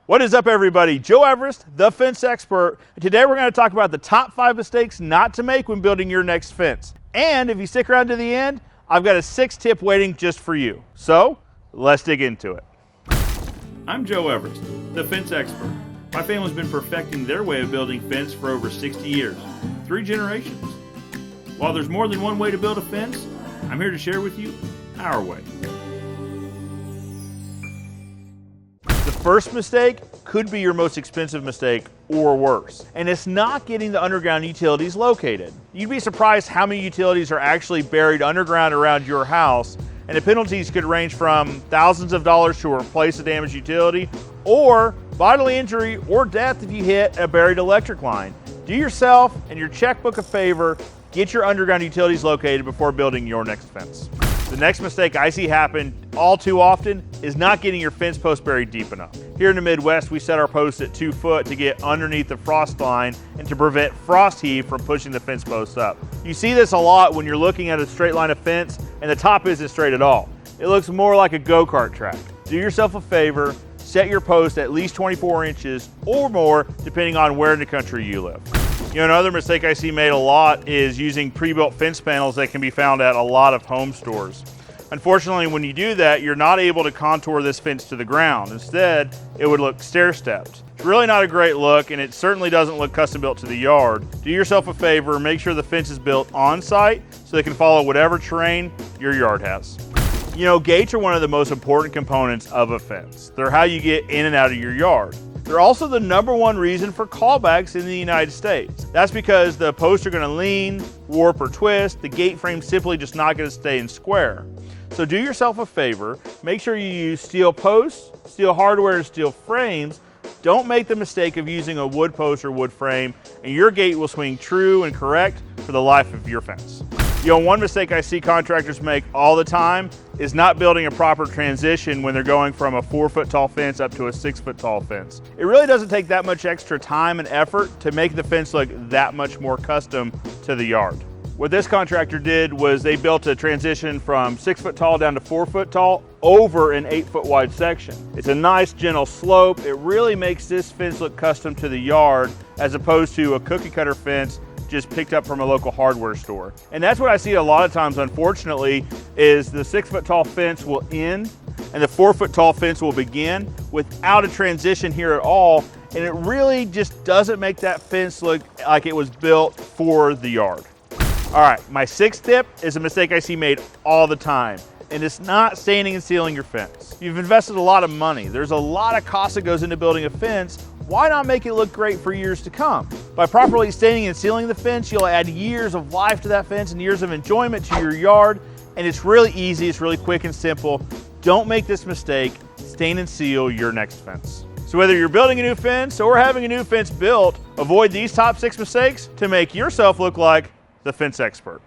What is up, everybody? Joe Everest, the fence expert. Today we're going to talk about the top 5 mistakes not to make when building your next fence. And if you stick around to the end, I've got a 6th tip waiting just for you. So let's dig into it. I'm Joe Everest, the fence expert. My family's been perfecting their way of building fence for over 60 years, 3 generations. While there's more than one way to build a fence, I'm here to share with you our way. The first mistake could be your most expensive mistake or worse, and it's not getting the underground utilities located. You'd be surprised how many utilities are actually buried underground around your house, and the penalties could range from thousands of dollars to replace a damaged utility, or bodily injury or death if you hit a buried electric line. Do yourself and your checkbook a favor, get your underground utilities located before building your next fence. The next mistake I see happen all too often is not getting your fence post buried deep enough. Here in the Midwest, we set our posts at 2 foot to get underneath the frost line and to prevent frost heave from pushing the fence posts up. You see this a lot when you're looking at a straight line of fence and the top isn't straight at all. It looks more like a go-kart track. Do yourself a favor, set your post at least 24 inches or more depending on where in the country you live. You know, another mistake I see made a lot is using pre-built fence panels that can be found at a lot of home stores. Unfortunately, when you do that, you're not able to contour this fence to the ground. Instead, it would look stair-stepped. It's really not a great look, and it certainly doesn't look custom built to the yard. Do yourself a favor, make sure the fence is built on site so they can follow whatever terrain your yard has. You know, gates are one of the most important components of a fence. They're how you get in and out of your yard. They're also the #1 reason for callbacks in the United States. That's because the posts are going to lean, warp, or twist. The gate frame's simply just not going to stay in square. So do yourself a favor, make sure you use steel posts, steel hardware, and steel frames. Don't make the mistake of using a wood post or wood frame, and your gate will swing true and correct for the life of your fence. You know, one mistake I see contractors make all the time is not building a proper transition when they're going from a 4-foot tall fence up to a 6-foot tall fence. It really doesn't take that much extra time and effort to make the fence look that much more custom to the yard. What this contractor did was they built a transition from 6-foot tall down to 4-foot tall over an 8-foot wide section. It's a nice gentle slope. It really makes this fence look custom to the yard as opposed to a cookie cutter fence just picked up from a local hardware store. And that's what I see a lot of times, unfortunately, is the 6-foot tall fence will end and the 4-foot tall fence will begin without a transition here at all. And it really just doesn't make that fence look like it was built for the yard. All right, my 6th tip is a mistake I see made all the time, and it's not staining and sealing your fence. You've invested a lot of money. There's a lot of cost that goes into building a fence. Why not make it look great for years to come? By properly staining and sealing the fence, you'll add years of life to that fence and years of enjoyment to your yard, and it's really easy, it's really quick and simple. Don't make this mistake. Stain and seal your next fence. So whether you're building a new fence or having a new fence built, avoid these top 6 mistakes to make yourself look like the fence expert.